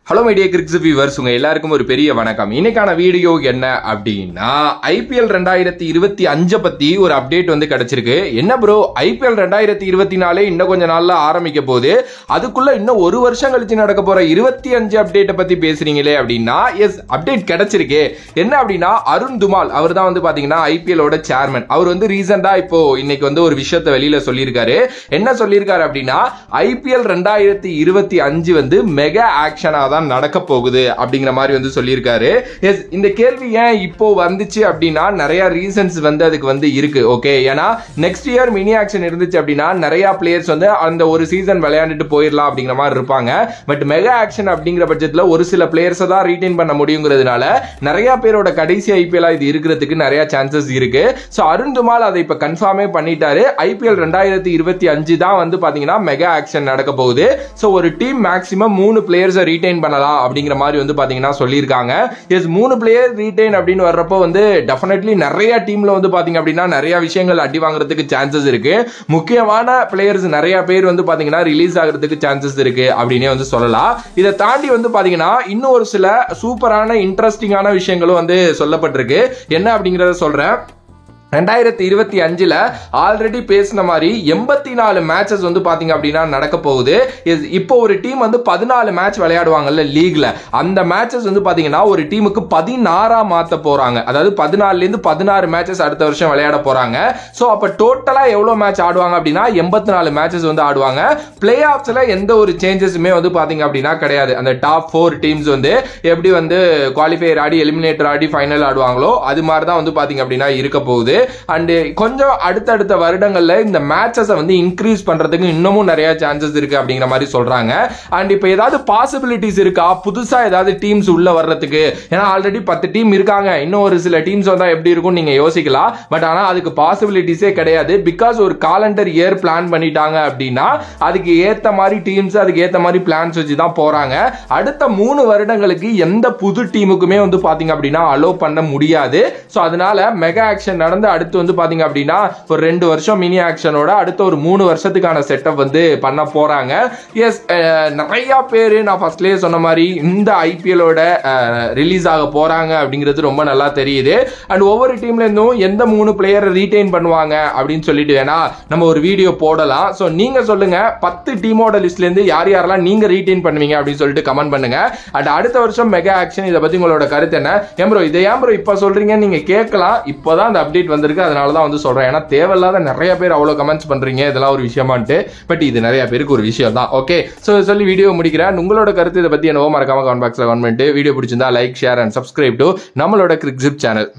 Hello my dear கிரிக்ஸ் viewers, உங்க எல்லாருக்கும் ஒரு பெரிய வணக்கம். இன்னைக்கான வீடியோ என்ன அப்படின்னா, ஐபிஎல் 2025 பத்தி ஒரு அப்டேட் வந்து கிடைச்சிருக்கு. என்ன ப்ரோ, ஐபிஎல் 2024 இன்னும் கொஞ்ச நாள்ல ஆரம்பிக்க போகுது, அதுக்குள்ள இன்னும் ஒரு வருஷம் கழிச்சு நடக்க போற 25 அப்டேட்டை பத்தி பேசுறீங்களே அப்படின்னா, எஸ் அப்டேட் கிடைச்சிருக்கு. என்ன அப்படின்னா, அருண் துமால் அவர் தான் வந்து பாத்தீங்கன்னா ஐபிஎலோட சேர்மன். அவர் வந்து ரீசெண்டா இப்போ இன்னைக்கு வந்து ஒரு விஷயத்தை வெளியில சொல்லியிருக்காரு. என்ன சொல்லியிருக்காரு அப்படின்னா, ஐபிஎல் 2025 வந்து மெகா ஆக்ஷனா நடக்க போகுது அப்படிங்கிற மாதிரி வந்து சொல்லியிருக்காரு. இந்த கேள்வி ஏன் இப்போ வந்துச்சு அப்படின்னா, நிறைய ரீசன்ஸ் வந்து அதுக்கு வந்து இருக்கு. ஓகே, ஏன்னா நெக்ஸ்ட் இயர் மினி ஆக்ஷன் இருந்துச்சு அப்படின்னா நிறைய பிளேயர்ஸ் வந்து அந்த ஒரு சீசன் விளையாண்டுட்டு போயிடலாம் அப்படிங்கிற மாதிரி இருப்பாங்க. பட் மெகா ஆக்ஷன் அப்படிங்கிற பட்சத்தில் ஒரு சில பிளேயர்ஸ் தான் ரீடைன் பண்ண முடியுங்கிறதுனால நிறைய பேரோட கடைசி ஐபிஎல் இது இருக்கிறதுக்கு நிறைய சான்சஸ் இருக்கு. ஸோ அருண் துமால் அதை இப்போ கன்ஃபார்மே பண்ணிட்டாரு. ஐபிஎல் 2025 தான் வந்து பாத்தீங்கன்னா மெகா ஆக்ஷன் நடக்க போகுது. ஸோ ஒரு டீம் மேக்ஸிமம் 3 பிளேயர்ஸை ரீடைன் பண்ணலாம் அப்படிங்கிற மாதிரி வந்து பாத்தீங்கன்னா சொல்லியிருக்காங்க. எஸ் 3 பிளேயர் ரீடைன் அப்படின்னு வர்றப்போ வந்து டெஃபினெட்லி நிறைய டீம்ல வந்து பாத்தீங்க அப்படின்னா நிறைய விஷயங்கள் அடி வாங்குறதுக்கு சான்சஸ் இருக்கு. முக்கியமான பிளேயர்ஸ் நிறைய பேர் வந்து பாத்தீங்கன்னா ரிலீஸ் ஆகிறதுக்கு சான்சஸ் இருக்கு அப்படின்னே வந்து சொல்லலாம். இதை தாண்டி வந்து பாத்தீங்கன்னா இன்னும் ஒரு சில சூப்பரான இன்ட்ரெஸ்டிங்கான விஷயங்களும் வந்து சொல்லப்பட்டிருக்கு. என்ன அப்படிங்கறத சொல்றேன். 2025 ஆல்ரெடி பேசின மாதிரி 84 மேட்சஸ் வந்து பாத்தீங்க அப்படின்னா நடக்க போகுது. இப்போ ஒரு டீம் வந்து 14 மேட்ச் விளையாடுவாங்கல்ல லீக்ல, அந்த மேட்சஸ் வந்து பாத்தீங்கன்னா ஒரு டீமுக்கு 16 மாத்த போறாங்க. அதாவது 14ல இருந்து 16 மேட்சஸ் அடுத்த வருஷம் விளையாட போறாங்க. சோ அப்ப டோட்டலா எவ்வளவு மேட்ச் ஆடுவாங்க அப்படின்னா 84 மேட்சஸ் வந்து ஆடுவாங்க. பிளே ஆஃப்ஸ்ல எந்த ஒரு சேஞ்சஸுமே வந்து பாத்தீங்க அப்படின்னா கிடையாது. அந்த டாப் 4 டீம்ஸ் வந்து எப்படி வந்து குவாலிஃபயர் ஆடி எலிமினேட்டர் ஆடி ஃபைனல் ஆடுவாங்களோ அது மாதிரி தான் வந்து பாத்தீங்க அப்படின்னா இருக்க போகுது. அண்ட் கொஞ்சம் அடுத்தடுத்த வருடங்கள்ல இந்த மேட்சஸ் வந்து இன்க்ரீஸ் பண்றதுக்கு இன்னமும் நிறைய சான்சஸ் இருக்கு அப்படிங்கிற மாதிரி சொல்றாங்க. அண்ட் இப்போ ஏதாவது பாசிபிலிட்டிஸ் இருக்கா புதுசா ஏதாவது டீம்ஸ் உள்ள வர்றதுக்கு? ஏன்னா ஆல்ரெடி 10 டீம் இருக்காங்க, இன்னும் ஒரு சில டீம்ஸ் வந்தா எப்படி இருக்கும் நீங்க யோசிக்கலாம். பட் ஆனா அதுக்கு பாசிபிலிட்டிஸே கிடையாது. பிகாஸ் ஒரு காலண்டர் இயர் பிளான் பண்ணிட்டாங்க அப்படின்னா அதுக்கு ஏத்த மாதிரி டீம்ஸ் அதுக்கு ஏத்த மாதிரி பிளான்ஸ் வச்சு தான் போறாங்க. அடுத்த 3 வருடங்களுக்கு எந்த புது டீமுக்குமே வந்து பாத்தீங்க அப்படின்னா அலோ பண்ண முடியாது. சோ அதனால மெகா ஆக்ஷன் நடந்து அடுத்து வந்து பாத்தீங்க அப்படின்னா ஒரு 2 வருஷம் மினி ஆக்ஷனோட அடுத்த ஒரு 3 வருஷத்துக்கான செட்டப் வந்து பண்ண போறாங்க. எஸ் நிறைய பேரு நான் ஃபர்ஸ்ட்லயே சொன்ன மாதிரி இந்த ஐபிஎலோட ரிலீஸ் ஆக போறாங்க அப்படிங்கிறது ரொம்ப நல்லா தெரியுது. அண்ட் ஒவ்வொரு டீம்ல இருந்தும் எந்த 3 பிளேயரை ரீடைன் பண்ணுவாங்க அப்படின்னு சொல்லிட்டு வேணா நம்ம ஒரு வீடியோ போடலாம். சோ நீங்க சொல்லுங்க 10 டீமோட லிஸ்ட்ல இருந்து யார் யாரெல்லாம் நீங்க ரீடைன் பண்ணுவீங்க அப்படின்னு சொல்லிட்டு கமெண்ட் பண்ணுங்க. அண்ட் அடுத்த வருஷம் மெகா ஆக்ஷன் இதை பத்தி உங்களோட கருத்து என்ன? ஏன் ப்ரோ இதை ஏன் ப்ரோ இப்ப சொல்றீங்க நீங்க கேட்கலாம். இப்போதான் அந்த அப்டேட் வந்திருக்கு, அதனால தான் வந்து சொல்றேன். ஏன்னா தேவையில்லாத நிறைய பேர் அவ்வளவு கமெண்ட்ஸ் பண்றீங்க, இதெல்லாம் ஒரு விஷயமான்ட்டு. பட் இது நிறைய பேருக்கு ஒரு விஷயம் தான். ஓகே, சோ சொல்லி வீடியோ முடிக்கிறேன். உங்களோட கருத்து இதை பத்தி என்னவோ மறக்காம கமெண்ட் பாக்ஸ்ல கமெண்ட் பண்ணிட்டு, வீடியோ பிடிச்சிருந்தா like, share and subscribe to நம்மளோட கிரிக்ஸிப் சேனல்.